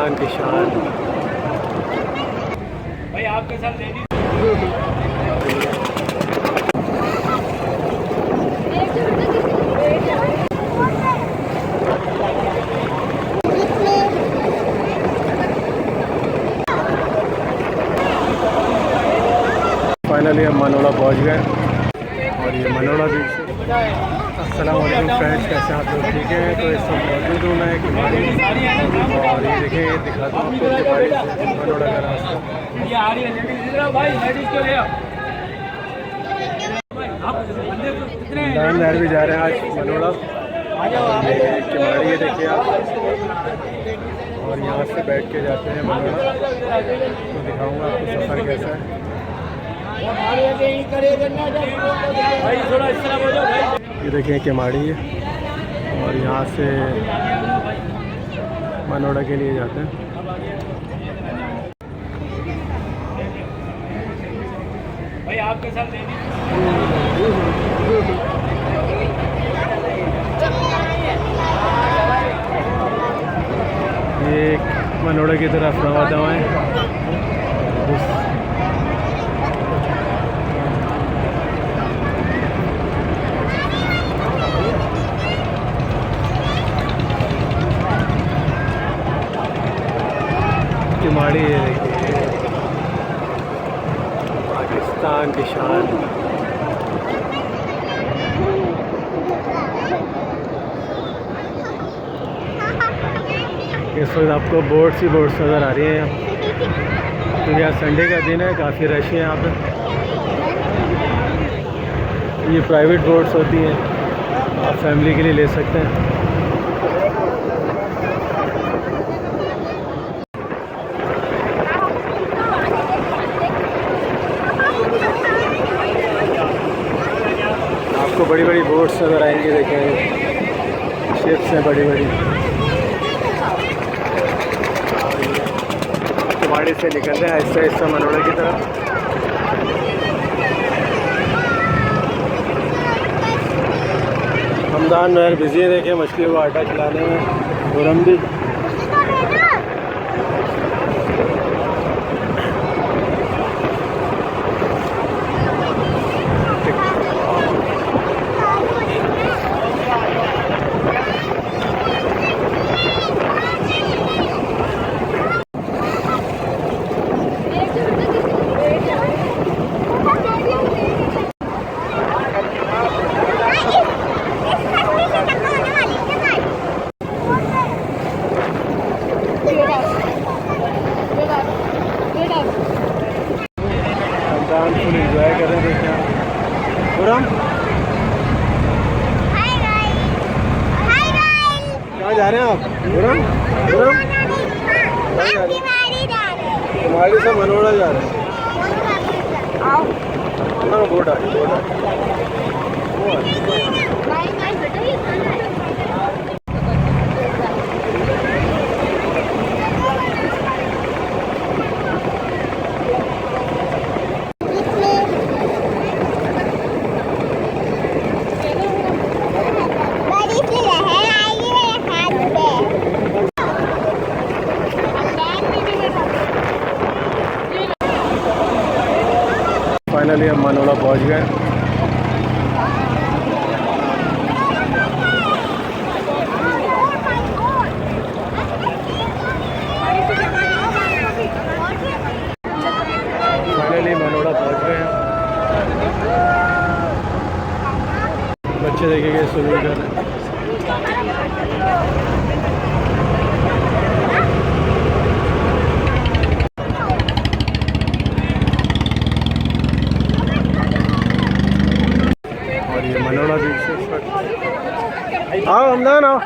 पाकिस्तान की शान। भाई आपके साथ लेडीज फाइनली हम मनोड़ा पहुंच गए और ये मनोड़ा बीच। अस्सलाम वालेकुम फ्रेंड्स, कैसे आप लोग? ठीक है, तो इस वक्त मौजूद हूँ मैं किमाड़ी और ये देखिए, ये दिखाता हूँ आपको किमाड़ी से मनोड़ा का रास्ता। ये आ रही है लेडीज, भाई लेडीज को ले आओ। मैदान नहर भी जा रहे हैं आज मनोड़ा। ये किमाड़ी है, देखिए आप, और यहाँ से बैठ के जाते हैं मनोड़ा। तो दिखाऊँगा आपको सफ़र कैसा है। ये देखिए किमाड़ी है और यहाँ से मनोड़ा के लिए जाते हैं। भाई आपके साथ ये मनोड़ा की तरफ रवाना हुआ है। किमाड़ी है, देखिए पाकिस्तान की शान। इस वक्त आपको बोट्स ही बोट्स नज़र आ रही हैं, क्योंकि आज संडे का दिन है, काफ़ी रश है यहाँ पे। ये प्राइवेट बोट्स होती हैं, आप फैमिली के लिए ले सकते हैं। आपको बड़ी बड़ी बोट्स नज़र आएंगी, देखें शिप्स हैं बड़ी बड़ी। किमाड़ी से निकल रहे हैं आहिस्ता आहिस्ता मनोड़ा की तरफ। हमदान नहर बिजी है, देखें मछली को आटा खिलाने में। खुरम भी फुल एंजॉय कर रहे हैं, देखें खुरम। कहाँ जा रहे हैं आप? खुरम खुरम किमाड़ी से मनोड़ा जा रहे हैं। हाँ, बोट आ रही, बोट आ रही। फाइनली हम मनोड़ा पहुंच गए। फाइनली मनोड़ा पहुंच गए हैं। बच्चे देखेंगे स्विमिंग कर रहे हैं। मनोड़ा बीच से आओ, हमदान आओ।